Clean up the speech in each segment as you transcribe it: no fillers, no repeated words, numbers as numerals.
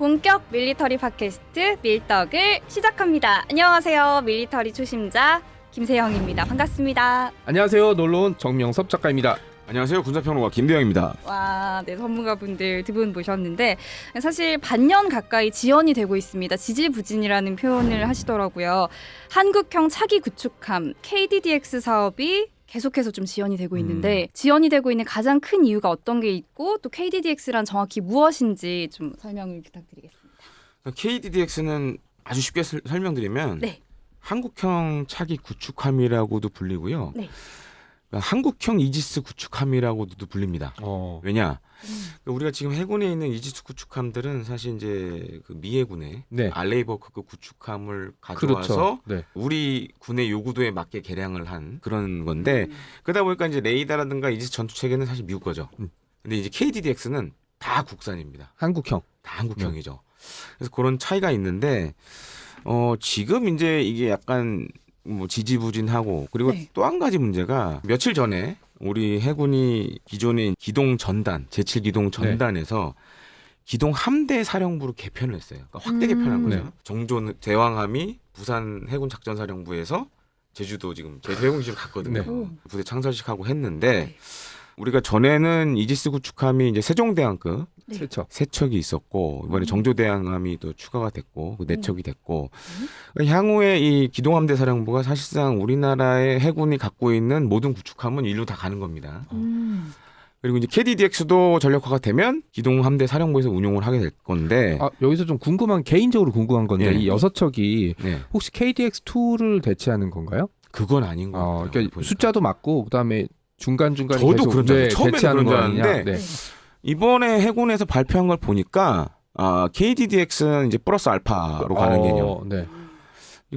본격 밀리터리 팟캐스트 밀떡을 시작합니다. 안녕하세요. 밀리터리 초심자 김세영입니다. 반갑습니다. 안녕하세요. 놀러온 정명섭 작가입니다. 안녕하세요. 군사평론가 김대영입니다. 와, 네, 전문가분들 두 분 모셨는데 사실 반년 가까이 지연이 되고 있습니다. 지지부진이라는 표현을 하시더라고요. 한국형 차기 구축함 KDDX 사업이 계속해서 좀 지연이 되고 있는데 지연이 되고 있는 가장 큰 이유가 어떤 게 있고 또 KDDX란 정확히 무엇인지 좀 설명을 부탁드리겠습니다. KDDX는 아주 쉽게 설명드리면 네. 한국형 차기 구축함이라고도 불리고요. 네. 한국형 이지스 구축함이라고도 불립니다. 왜냐? 우리가 지금 해군에 있는 이지스 구축함들은 사실 이제 그 미 해군의 네. 알레이버크 구축함을 그렇죠. 가져와서 네. 우리 군의 요구도에 맞게 개량을 한 그런 건데 그러다 보니까 이제 레이더라든가 이지스 전투 체계는 사실 미국 거죠. 근데 이제 KDDX는 다 국산입니다. 한국형. 다 한국형이죠. 그래서 그런 차이가 있는데 지금 이제 이게 약간 뭐 지지부진하고 그리고 네. 또 한 가지 문제가 며칠 전에 우리 해군이 기존의 기동 전단 제7기동 전단에서 기동 함대 사령부로 개편을 했어요. 그러니까 확대 개편한 거죠. 네. 정조 대왕함이 부산 해군 작전사령부에서 제주도 지금 제주 해군기지로 갔거든요. 네. 부대 창설식하고 했는데 네. 우리가 전에는 이지스 구축함이 이제 세종대왕급 네. 세척. 세 척이 있었고 이번에 정조대왕함이 또 추가가 됐고 네 척이 됐고 향후에 이 기동함대 사령부가 사실상 우리나라의 해군이 갖고 있는 모든 구축함은 일로 다 가는 겁니다. 그리고 이제 KDDX도 전력화가 되면 기동함대 사령부에서 운용을 하게 될 건데 여기서 좀 개인적으로 궁금한 건데 예. 이 6척이 네, 혹시 KDX2를 대체하는 건가요? 그건 아닌 것 같아요. 그러니까 보니까. 숫자도 맞고 그다음에 중간중간에 저도 계속 그런 줄 알았어요. 처음에는 대체하는 거 그런 줄 아니냐? 알았는데 네. 이번에 해군에서 발표한 걸 보니까 KDDX는 이제 플러스 알파로 가는 개념. 네.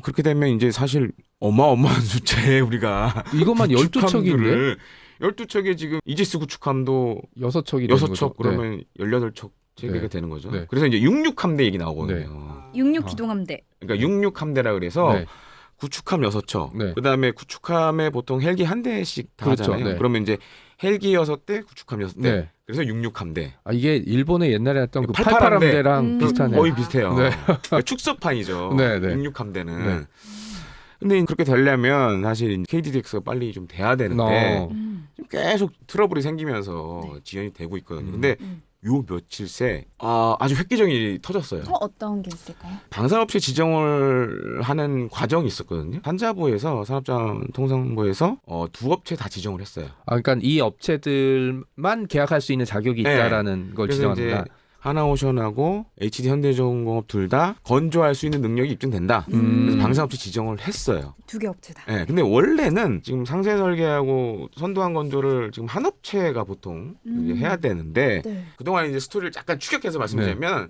그렇게 되면 이제 사실 어마어마한 숫자에 우리가 이것만 12척인데 12척에 지금 이지스 구축함도 6척이 6척 그러면 18척 체계가 네. 되는 거죠. 네. 그래서 이제 66함대 얘기 나오거든요. 66 기동함대. 그러니까 66함대라 그래서 네. 구축함 6척. 네. 그다음에 구축함에 보통 헬기 한 대씩 다 그렇죠. 하잖아요. 네. 그러면 이제 헬기 6대, 구축함 6대. 네. 그래서 66함대. 이게 일본의 옛날에 했던 그 88함대. 88함대랑 비슷하네요. 거의 비슷해요. 네. 그러니까 축소판이죠. 네, 네. 66함대는. 네. 근데 그렇게 되려면 사실 KDDX가 빨리 좀 돼야 되는데 좀 계속 트러블이 생기면서 지연이 되고 있거든요. 근데 요 며칠 새 아주 획기적인 일이 터졌어요. 어떤 게 있을까요? 방산업체 지정을 하는 과정이 있었거든요. 산자부에서 산업자원통상부에서 두 업체 다 지정을 했어요. 그러니까 이 업체들만 계약할 수 있는 자격이 있다라는 걸 그래서 지정합니다. 이제 하나오션하고 HD 현대중공업 둘 다 건조할 수 있는 능력이 입증된다. 음. 그래서 방산업체 지정을 했어요. 두 개 업체다. 네, 근데 원래는 지금 상세 설계하고 선도한 건조를 지금 한 업체가 보통 이제 해야 되는데 네. 그동안 이제 스토리를 약간 추격해서 말씀드리면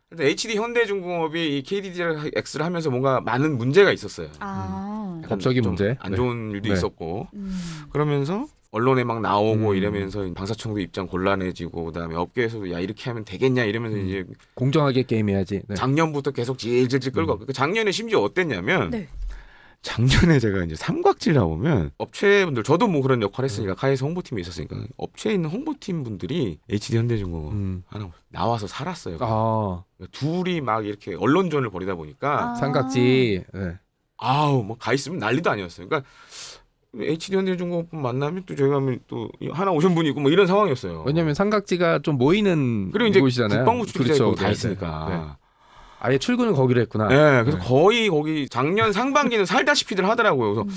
근데 HD 현대중공업이 이 KDDX를 하면서 뭔가 많은 문제가 있었어요. 약간 법적인 좀 문제. 안 좋은 일도 네. 있었고 그러면서 언론에 막 나오고 음. 이러면서 방사청도 입장 곤란해지고 그다음에 업계에서도 야 이렇게 하면 되겠냐 이러면서 이제 공정하게 게임해야지. 네. 작년부터 계속 질질질 끌고 왔고 작년에 심지어 어땠냐면 네. 작년에 제가 이제 삼각질 나오면 업체분들 저도 뭐 그런 역할 했으니까 카이에서 홍보팀에 있었으니까 업체에 있는 홍보팀 분들이 HD 현대중공업 하나 나와서 살았어요. 둘이 막 이렇게 언론전을 벌이다 보니까 삼각지. 네. 뭐 가 있으면 난리도 아니었어요. 그러니까 HD 현대중공업 만나면 또 저희가 하면 또 하나 오신 분이 있고 뭐 이런 상황이었어요. 왜냐하면 삼각지가 좀 모이는 그리고 이제 곳이잖아요. 국방부 출입자 그렇죠. 다 네, 있으니까. 네. 아예 출근을 거기로 했구나. 네, 그래서 네. 거의 거기 작년 상반기는 살다시피들 하더라고요. 그래서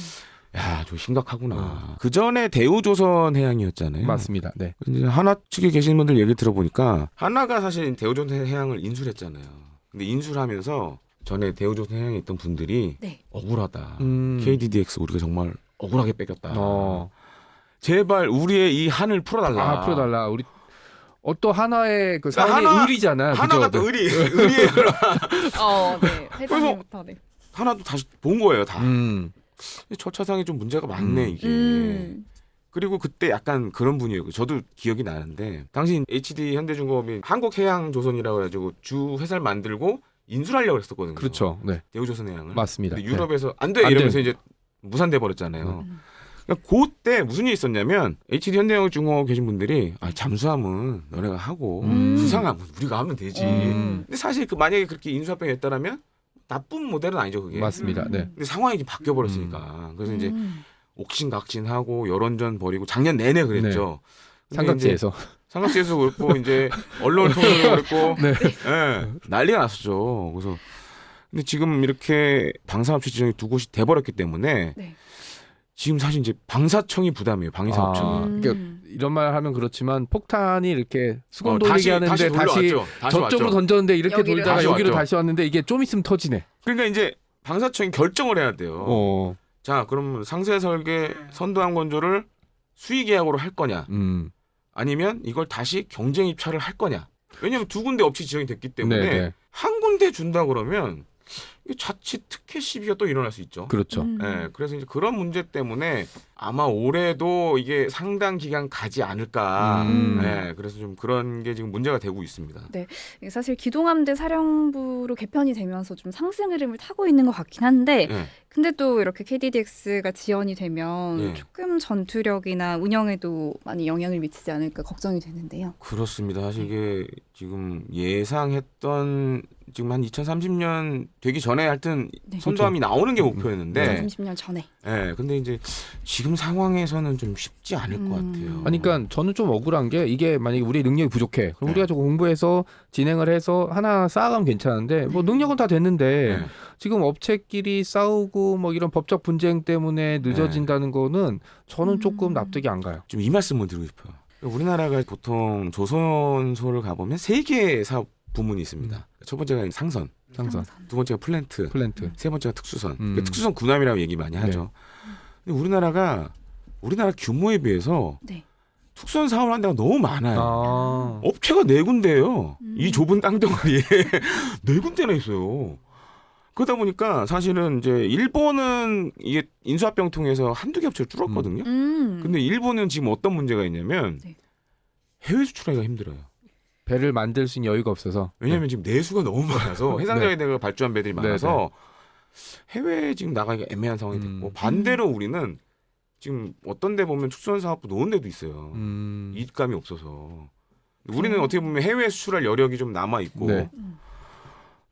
야, 저 심각하구나. 그 전에 대우조선해양이었잖아요. 맞습니다. 네. 이제 하나 측에 계신 분들 얘기 들어보니까 하나가 사실 대우조선해양을 인수했잖아요. 근데 인수하면서 전에 대우조선해양에 있던 분들이 네. 억울하다. 음. KDDX 우리가 정말 억울하게 뺏겼다. 어. 제발 우리의 이 한을 풀어달라. 풀어달라. 우리 또 하나의 그 그러니까 사원의 하나- 의리잖아. 하나가 그죠? 또 의리예요. 네. 회장님부터 네. 하나도 다시 본 거예요, 다. 음. 절차상에 좀 문제가 많네 이게. 그리고 그때 약간 그런 분이에요. 저도 기억이 나는데 당시 HD 현대중공업이 한국해양조선이라고 해가지고 주 회사를 만들고 인수하려고 했었거든요. 그렇죠. 네. 대우조선해양을. 맞습니다. 근데 유럽에서 안 돼 안 이러면서 돼. 이제 무산돼 버렸잖아요. 그러니까 그때 무슨 일이 있었냐면 HD 현대중공업 계신 분들이 잠수함은 너네가 하고 수상함은 우리가 하면 되지. 근데 사실 만약에 그렇게 인수합병이 됐다라면 나쁜 모델은 아니죠 그게. 맞습니다. 네. 근데 상황이 이제 바뀌어 버렸으니까. 그래서 이제 옥신각신하고 여론전 벌이고 작년 내내 그랬죠. 근데 삼각지에서. 이제 삼각지에서 그랬고 이제 언론을 통해서 그랬고 네. 예, 난리가 났었죠. 그래서 근데 지금 이렇게 방사업체 지정이 두 곳이 돼버렸기 때문에 네. 지금 사실 이제 방사청이 부담이에요. 방위사업청이. 그러니까 이런 말 하면 그렇지만 폭탄이 이렇게 수건 돌리기 다시 하는데 다시 돌려왔죠. 저쪽으로 왔죠. 던졌는데 이렇게 여기를 돌다가 다시 여기로 왔죠. 다시 왔는데 이게 좀 있으면 터지네. 그러니까 이제 방사청이 결정을 해야 돼요. 자, 그럼 상세 설계 선도함 건조를 수의 계약으로 할 거냐? 아니면 이걸 다시 경쟁 입찰을 할 거냐? 왜냐하면 두 군데 업체 지정이 됐기 때문에 네. 한 군데 준다 그러면 이게 자칫 특혜 시비가 또 일어날 수 있죠. 그렇죠. 예, 그래서 이제 그런 문제 때문에 아마 올해도 이게 상당 기간 가지 않을까. 예, 그래서 좀 그런 게 지금 문제가 되고 있습니다. 사실 기동함대 사령부로 개편이 되면서 좀 상승 흐름을 타고 있는 것 같긴 한데 예. 근데 또 이렇게 KDDX가 지원이 되면 네. 조금 전투력이나 운영에도 많이 영향을 미치지 않을까 걱정이 되는데요. 그렇습니다. 사실 이게 지금 예상했던 지금 한 2030년 되기 전에 하여튼 네. 선도함이 나오는 게 목표였는데 30년 전에. 예, 근데 이제 지금 상황에서는 좀 쉽지 않을 것 같아요. 아니, 그러니까 저는 좀 억울한 게 이게 만약에 우리 능력이 부족해. 그럼 네. 우리가 좀 공부해서 진행을 해서 하나 쌓아가면 괜찮은데 뭐 능력은 다 됐는데 네. 지금 업체끼리 싸우고 뭐 이런 법적 분쟁 때문에 늦어진다는 거는 저는 조금 납득이 안 가요. 좀 이 말씀을 드리고 싶어요. 우리나라가 보통 조선소를 가보면 세 개의 사업 부문이 있습니다. 첫 번째가 상선, 상선, 두 번째가 플랜트, 세 번째가 특수선. 그러니까 특수선 군함이라고 얘기 많이 하죠. 근데 우리나라 규모에 비해서 네. 특수선 사업을 하는 데가 너무 많아요. 업체가 4군데예요. 이 좁은 땅덩어리에 4군데나 있어요. 그러다 보니까 사실은 이제 일본은 이게 인수합병 통해서 한두 개 업체를 뚫었거든요. 근데 일본은 지금 어떤 문제가 있냐면 네. 해외 수출하기가 힘들어요. 배를 만들 수 있는 여유가 없어서. 왜냐하면 지금 내수가 너무 많아서 해상자에 대해 발주한 배들이 많아서 해외에 지금 나가기가 애매한 상황이 됐고 반대로 우리는 지금 어떤 데 보면 특수선 사업부 놓은 데도 있어요. 이익감이 없어서. 우리는 어떻게 보면 해외 수출할 여력이 좀 남아 있고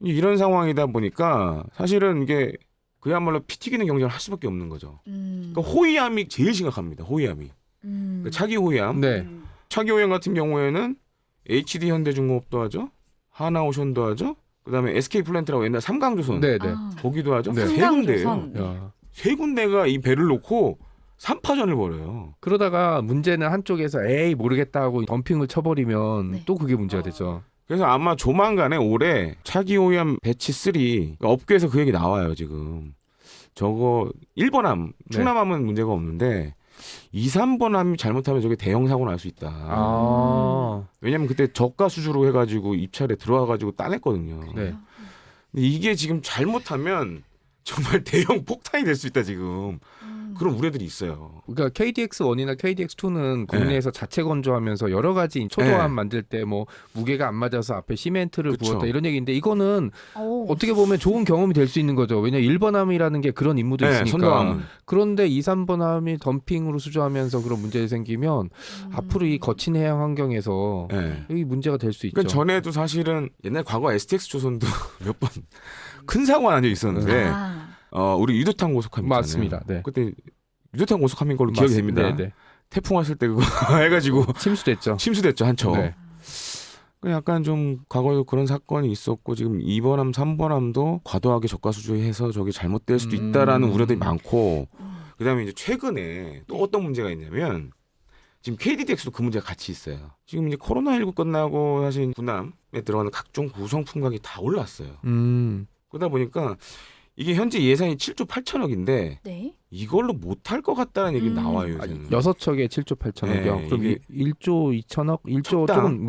이런 상황이다 보니까 사실은 이게 그야말로 피 튀기는 경쟁을 할 수밖에 없는 거죠. 그러니까 호위함이 제일 심각합니다. 호위함이. 그러니까 차기 호위함. 네. 차기 호위함 같은 경우에는 HD 현대중공업도 하죠. 하나오션도 하죠. 그다음에 SK 플랜트라고 옛날 삼강조선 거기도 하죠. 네. 세 군데예요. 야. 세 군데가 이 배를 놓고 3파전을 벌여요. 그러다가 문제는 한쪽에서 에이 모르겠다 하고 덤핑을 쳐버리면 또 그게 문제가 되죠. 그래서 아마 조만간에 올해 차기 호위함 배치 3 업계에서 그 얘기 나와요 지금. 저거 1번함 충남함은 문제가 없는데 2, 3번함이 잘못하면 저게 대형 사고 날 수 있다. 왜냐면 그때 저가 수주로 해가지고 입찰에 들어와가지고 따냈거든요. 네. 근데 이게 지금 잘못하면 정말 대형 폭탄이 될 수 있다 지금. 그런 우려들이 있어요. 그러니까 KDX1이나 KDX2는 국내에서 자체 건조하면서 여러 가지 초도함 만들 때 뭐 무게가 안 맞아서 앞에 시멘트를 부었다 이런 얘기인데 이거는 어떻게 보면 좋은 경험이 될 수 있는 거죠. 왜냐하면 1번함이라는 게 그런 임무도 있으니까. 선도함은. 그런데 2, 3번함이 덤핑으로 수주하면서 그런 문제가 생기면 앞으로 이 거친 해양 환경에서 여기 문제가 될 수 있죠. 그러니까 전에도 사실은 옛날 과거 STX 조선도 몇 번 큰 사고가 난 적이 있었는데 우리 유도탄 고속함 있잖아요. 맞습니다. 네. 그때 유도탄 고속함인 걸로 기억이 됩니다. 태풍 왔을 때 그거 해가지고 침수됐죠 한척. 네. 약간 좀 과거에도 그런 사건이 있었고 지금 2번함, 3번함도 과도하게 저가 수주해서 저게 잘못될 수도 있다라는 우려들이 많고 그다음에 이제 최근에 또 어떤 문제가 있냐면 지금 KDDX도 그 문제가 같이 있어요. 지금 이제 코로나19 끝나고 사실 군함에 들어가는 각종 구성품 가격이 다 올랐어요. 그러다 보니까 이게 현재 예산이 7조 8천억인데 이걸로 못할 것 같다는 얘기 나와요. 요새는. 6척에 7조 8천억이요. 그럼 1조 2천억? 1조 조금.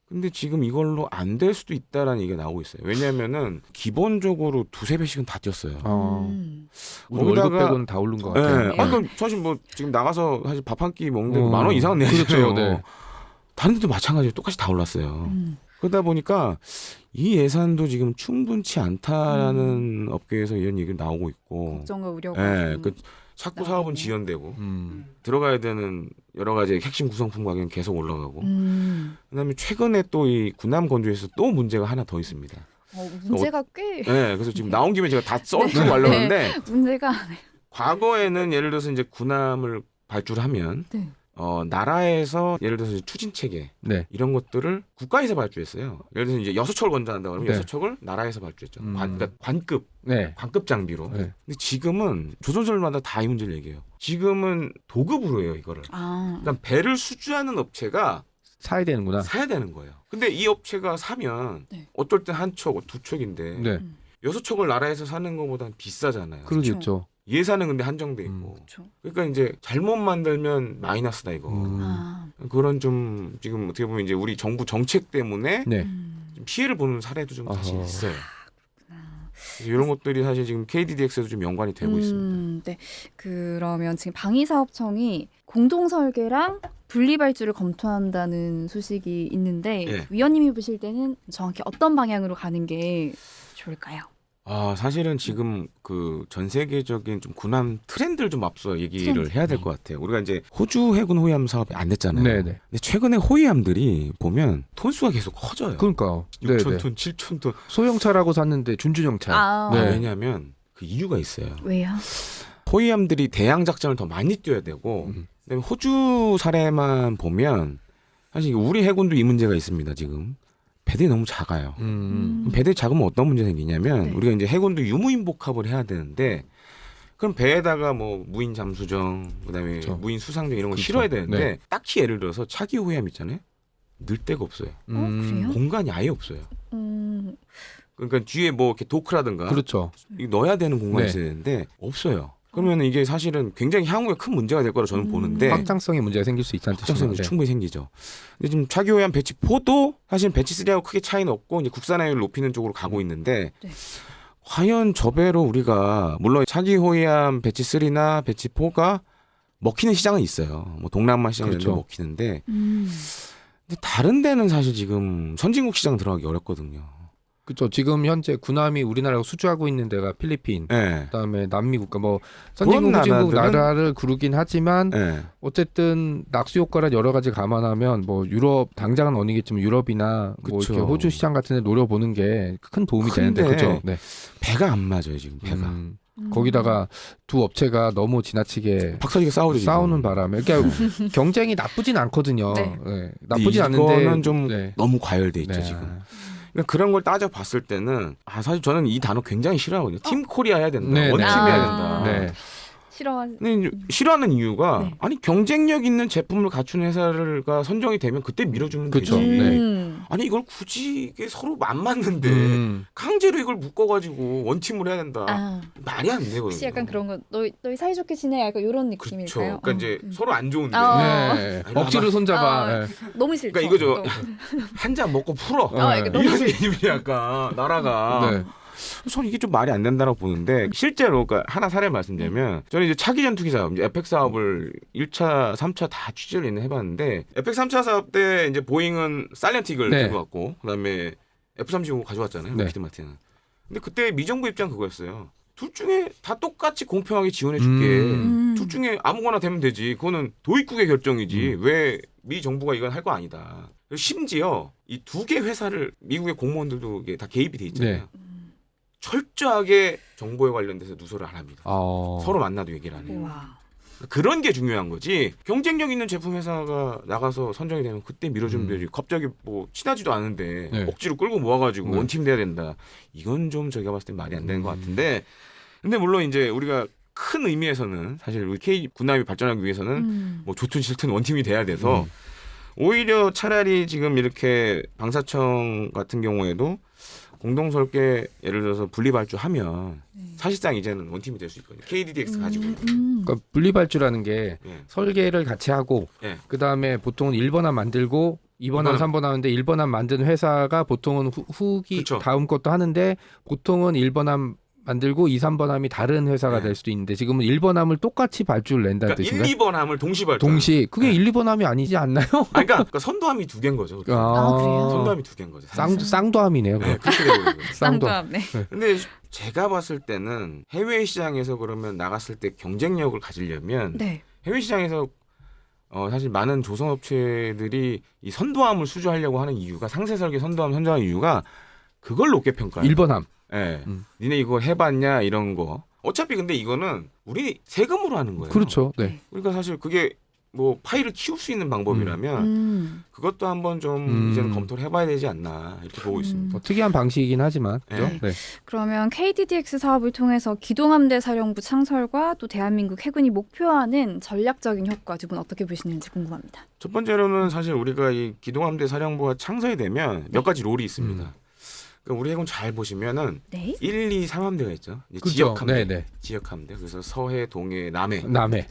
근데 지금 이걸로 안 될 수도 있다라는 얘기가 나오고 있어요. 왜냐하면은 기본적으로 2-3배씩은 다 뛰었어요. 우리 월급 빼고는 다 오른 것 같아요. 그러니까 사실 뭐 지금 나가서 사실 밥 한 끼 먹는데 10,000원 이상은 내야 되잖아요. 그렇죠. 다른 데도 마찬가지로 똑같이 다 올랐어요. 그러다 보니까 이 예산도 지금 충분치 않다라는 업계에서 이런 얘기가 나오고 있고. 걱정과 우려가. 자꾸 사업은 나오네요. 지연되고 들어가야 되는 여러 가지 핵심 구성품 가격은 계속 올라가고 그다음에 최근에 또 이 군함 건조에서 또 문제가 하나 더 있습니다. 문제가 꽤 네, 그래서 지금 나온 김에 제가 다 써주고 가려고 하는데 문제가 과거에는 예를 들어서 이제 군함을 발주하면 네. 나라에서 예를 들어서 이제 추진 체계 네. 이런 것들을 국가에서 발주했어요. 예를 들어서 이제 6척을 건조한다 그러면 네. 6척을 나라에서 발주했죠. 그러니까 관급 네. 장비로. 네. 근데 지금은 조선소들마다 다 이 문제를 얘기해요. 지금은 도급으로 해요, 이거를. 그러니까 배를 수주하는 업체가 사야 되는구나. 사야 되는 거예요. 근데 이 업체가 사면 네. 어떨 땐 한 척, 두 척인데 네. 6척을 나라에서 사는 것보다 비싸잖아요. 그러겠죠. 예산은 근데 한정돼 있고. 그렇죠. 그러니까 이제 잘못 만들면 마이너스다 이거. 그런 좀 지금 어떻게 보면 이제 우리 정부 정책 때문에 네. 좀 피해를 보는 사례도 좀 사실 어허. 있어요. 그래서 이런 것들이 사실 지금 KDDX에도 좀 연관이 되고 있습니다. 네. 그러면 지금 방위사업청이 공동 설계랑 분리 발주를 검토한다는 소식이 있는데 예. 위원님이 보실 때는 정확히 어떤 방향으로 가는 게 좋을까요? 사실은 지금 그 전 세계적인 좀 군함 트렌드를 좀 앞서 얘기를 트렌드. 해야 될 것 같아요. 우리가 이제 호주 해군 호위함 사업이 안 됐잖아요. 네네. 근데 최근에 호위함들이 보면 톤수가 계속 커져요. 그러니까 6천 톤, 7천 톤. 소형차라고 샀는데 준준형차. 네. 왜냐하면 그 이유가 있어요. 왜요? 호위함들이 대양 작전을 더 많이 뛰어야 되고 그다음에 호주 사례만 보면 사실 우리 해군도 이 문제가 있습니다. 지금 배들이 너무 작아요. 배들이 작으면 어떤 문제가 생기냐면 네. 우리가 이제 해군도 유무인 복합을 해야 되는데 그럼 배에다가 뭐 무인 잠수정 그다음에 그렇죠. 무인 수상정 이런 거 그렇죠. 실어야 되는데 네. 딱히 예를 들어서 차기 호위함 있잖아요. 넣을 데가 없어요. 그래요? 공간이 아예 없어요. 음, 그러니까 뒤에 뭐 이렇게 도크라든가 그렇죠. 이거 넣어야 되는 공간이 네. 있어야 되는데 없어요. 그러면 이게 사실은 굉장히 향후에 큰 문제가 될 거라 저는 보는데 확장성에 문제가 생길 수 있다는 확장성이 뜻이죠. 충분히 생기죠. 근데 지금 차기 호위함 배치 4도 사실 배치 3하고 크게 차이는 없고 이제 국산화율을 높이는 쪽으로 가고 있는데 네. 과연 저 배로 우리가 물론 차기 호위함 배치 3나 배치 4가 먹히는 시장은 있어요. 뭐 동남아 시장에 그렇죠. 먹히는데 근데 다른 데는 사실 지금 선진국 시장 들어가기 어렵거든요. 그렇죠. 지금 현재 군함이 우리나라가 수주하고 있는 데가 필리핀, 네. 그다음에 남미 국가 뭐 선진국 그런 후진국 나라들은- 나라를 구르긴 하지만 네. 어쨌든 낙수 효과를 여러 가지 감안하면 뭐 유럽 당장은 아니겠지만 유럽이나 뭐 그쵸. 이렇게 호주 시장 같은 데 노려보는 게 큰 도움이 되는데 근데 그렇죠. 네. 배가 안 맞아요 지금 배가. 거기다가 두 업체가 너무 지나치게 박살이게 싸우죠. 지금. 싸우는 바람에 그러니까 경쟁이 나쁘진 않거든요. 네. 네. 나쁘진 않은데 이거는 좀 네. 너무 과열돼 있죠 네. 지금. 그러니까 그런 걸 따져봤을 때는 사실 저는 이 단어 굉장히 싫어하거든요. 팀 코리아 해야 된다. 네, 원팀 네. 해야 아. 된다. 네. 싫어한 근데 이제 싫어하는 이유가 네. 아니 경쟁력 있는 제품을 갖춘 회사가 선정이 되면 그때 밀어주면 그쵸. 되지. 네. 아니 이걸 굳이 이게 서로 안 맞는데 강제로 이걸 묶어가지고 원팀을 해야 된다. 아, 말이 안 되거든요. 혹시 약간 그런 거 너희 사이좋게 지내 약간 이런 그렇죠. 느낌일까요? 그러니까 이제 서로 안 좋은데 네. 아니, 억지로 손잡아. 아. 네. 너무 싫죠. 그러니까 이거죠. 또. 한 잔 먹고 풀어. 아, 이거 너무 이런 싫- 개념이 약간 나라가. 네. 저는 이게 좀 말이 안 된다고 보는데 실제로 그러니까 하나 사례 말씀드리면 저는 이제 차기 전투기 사업, 이제 에펙 사업을 1차, 3차 다 취재를 해봤는데 에펙 3차 사업 때 이제 보잉은 사일런트 이글 네. 들고 왔고 그다음에 F-35 가져왔잖아요. 네. 로키드 마틴은. 근데 그때 미정부 입장 그거였어요. 둘 중에 다 똑같이 공평하게 지원해줄게. 둘 중에 아무거나 되면 되지. 그거는 도입국의 결정이지. 왜 미 정부가 이건 할 거 아니다. 심지어 이 두 개 회사를 미국의 공무원들도 이게 다 개입이 돼 있잖아요. 네. 철저하게 정보에 관련돼서 누설을 안 합니다. 서로 만나도 얘기를 안 해요. 우와. 그런 게 중요한 거지. 경쟁력 있는 제품 회사가 나가서 선정이 되면 그때 밀어주면 되지. 갑자기 뭐 친하지도 않은데 네. 억지로 끌고 모아가지고 네. 원팀 돼야 된다. 이건 좀 제가 봤을 때 말이 안 되는 것 같은데. 근데 물론 이제 우리가 큰 의미에서는 사실 우리 K 군함이 발전하기 위해서는 뭐 좋든 싫든 원팀이 돼야 돼서 오히려 차라리 지금 이렇게 방사청 같은 경우에도 공동 설계 예를 들어서 분리 발주하면 사실상 이제는 원팀이 될 수 있거든요. KDDX 가지고. 그러니까 분리발주라는 게 예. 설계를 같이 하고 예. 그다음에 보통은 1번함 만들고 2번함, 3번함 하는데 1번함 만든 회사가 보통은 후기 그쵸. 다음 것도 하는데 보통은 1번함 만들고 2, 3번 함이 다른 회사가 네. 될 수도 있는데 지금은 1번 함을 똑같이 발주를 낸다는 그러니까 뜻인가요? 1, 2번 함을 동시 발주. 동시 그게 네. 1, 2번 함이 아니지 않나요? 그러니까 선도함이 두 개인 거죠. 아, 그래요? 선도함이 두 개인 거죠. 쌍도함이네요. 네, 그렇게 되고 있는 거죠. 쌍도함. 네. 근데 제가 봤을 때는 해외 시장에서 그러면 나갔을 때 경쟁력을 가지려면 네. 해외 시장에서 사실 많은 조선업체들이 이 선도함을 수주하려고 하는 이유가 상세 설계 선도함 선정하는 이유가 그걸 높게 평가해요. 1번 함. 예. 니네 이거 해봤냐 이런 거. 어차피 근데 이거는 우리 세금으로 하는 거예요. 그렇죠. 네. 그러니까 사실 그게 뭐 파일을 키울 수 있는 방법이라면 그것도 한번 좀 이제는 검토를 해봐야 되지 않나 이렇게 보고 있습니다. 뭐 특이한 방식이긴 하지만 그죠? 네. 네. 그러면 KDDX 사업을 통해서 기동함대 사령부 창설과 또 대한민국 해군이 목표하는 전략적인 효과 두 분 어떻게 보시는지 궁금합니다. 첫 번째로는 사실 우리가 이 기동함대 사령부가 창설이 되면 몇 가지 롤이 있습니다. 그러니까 우리 해군 잘 보시면은 네. 1, 2, 3함대가 있죠. 이제 그렇죠. 지역함대. 네. 지역함대. 그래서 서해, 동해, 남해. 남해.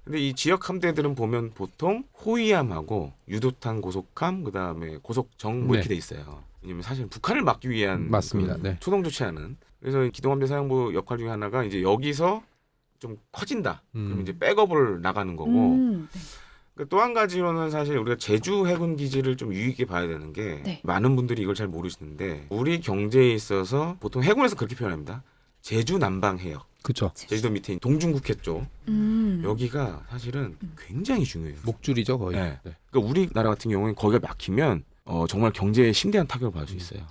근데 이 지역함대들은 보면 보통 호위함하고 유도탄 고속함 그다음에 고속정 뭐 네. 이렇게 돼 있어요. 왜냐면 사실 북한을 막기 위한 맞습니다. 그 네. 초동 조치하는. 그래서 이 기동함대 사령부 역할 중에 하나가 이제 여기서 좀 커진다. 그럼 이제 백업을 나가는 거고. 네. 또 한 가지로는 사실 우리가 제주 해군 기지를 좀 유익하게 봐야 되는 게 네. 많은 분들이 이걸 잘 모르시는데 우리 경제에 있어서 보통 해군에서 그렇게 표현합니다. 제주 남방 해역. 그렇죠. 제주도 밑에 있는 동중국해 쪽 여기가 사실은 굉장히 중요해요. 목줄이죠 거의. 네. 네. 그러니까 우리나라 같은 경우는 거기가 막히면 정말 경제에 심대한 타격을 받을 수 있어요.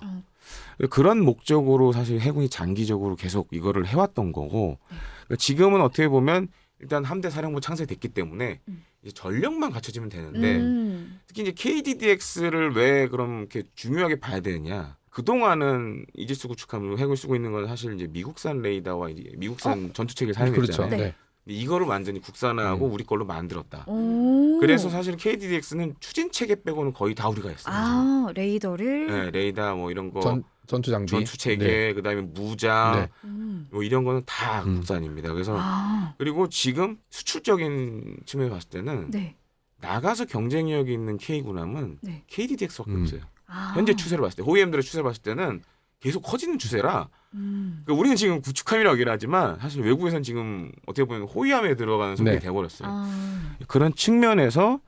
그런 목적으로 사실 해군이 장기적으로 계속 이거를 해왔던 거고 그러니까 지금은 어떻게 보면 일단 함대 사령부 창설됐기 때문에 이제 전력만 갖춰지면 되는데 특히 이제 KDDX를 왜 그럼 이렇게 중요하게 봐야 되느냐? 그동안은 이지스 구축함을 해군이 쓰고 있는 건 사실 이제 미국산 레이더와 이제 미국산 전투체계를 사용했잖아요. 그렇죠. 네. 네. 근데 이거를 완전히 국산화하고 우리 걸로 만들었다. 오. 그래서 사실 KDDX는 추진 체계 빼고는 거의 다 우리가 했어요. 아, 레이더를 네, 레이더 뭐 이런 거 전투 장비. 전투 체계 네. 그다음에 무장 네. 뭐 이런 거는 다 국산입니다. 그래서 그리고 지금 수출적인 측면에 봤을 때는 네. 나가서 경쟁력이 있는 K군함은 네. KDDX밖에 없어요. 아. 현재 추세를 봤을 때 호위함들의 추세를 봤을 때는 계속 커지는 추세라 그러니까 우리는 지금 구축함이라고 얘기를 하지만 사실 외국에서는 지금 어떻게 보면 호위함에 들어가는 성격이 네. 돼버렸어요. 아. 그런 측면에서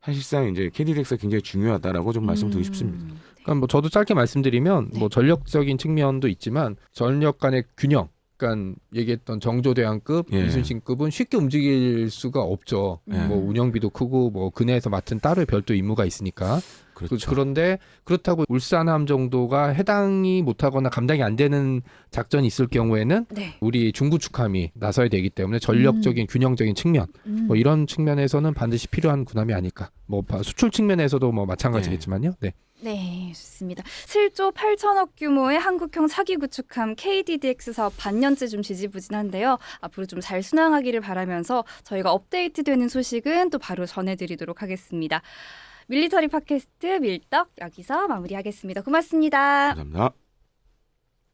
사실상 이제 KDDX가 굉장히 중요하다라고 좀 말씀드리고 싶습니다. 그러니까 뭐 저도 짧게 말씀드리면 네. 뭐 전력적인 측면도 있지만 전력 간의 균형. 그러니까 얘기했던 정조대왕급, 예. 이순신급은 쉽게 움직일 수가 없죠. 예. 뭐 운영비도 크고 뭐 근해에서 맡은 따로 별도 임무가 있으니까. 그렇죠. 그런데 그렇다고 울산함 정도가 해당이 못하거나 감당이 안 되는 작전이 있을 경우에는 네. 우리 중구축함이 나서야 되기 때문에 전력적인 균형적인 측면 뭐 이런 측면에서는 반드시 필요한 군함이 아닐까. 뭐 수출 측면에서도 뭐 마찬가지겠지만요. 네. 네, 좋습니다. 7조 8천억 규모의 한국형 차기 구축함 KDDX 사업 반년째 좀 지지부진한데요. 앞으로 좀 잘 순항하기를 바라면서 저희가 업데이트되는 소식은 또 바로 전해드리도록 하겠습니다. 밀리터리 팟캐스트 밀떡 여기서 마무리하겠습니다. 고맙습니다. 감사합니다.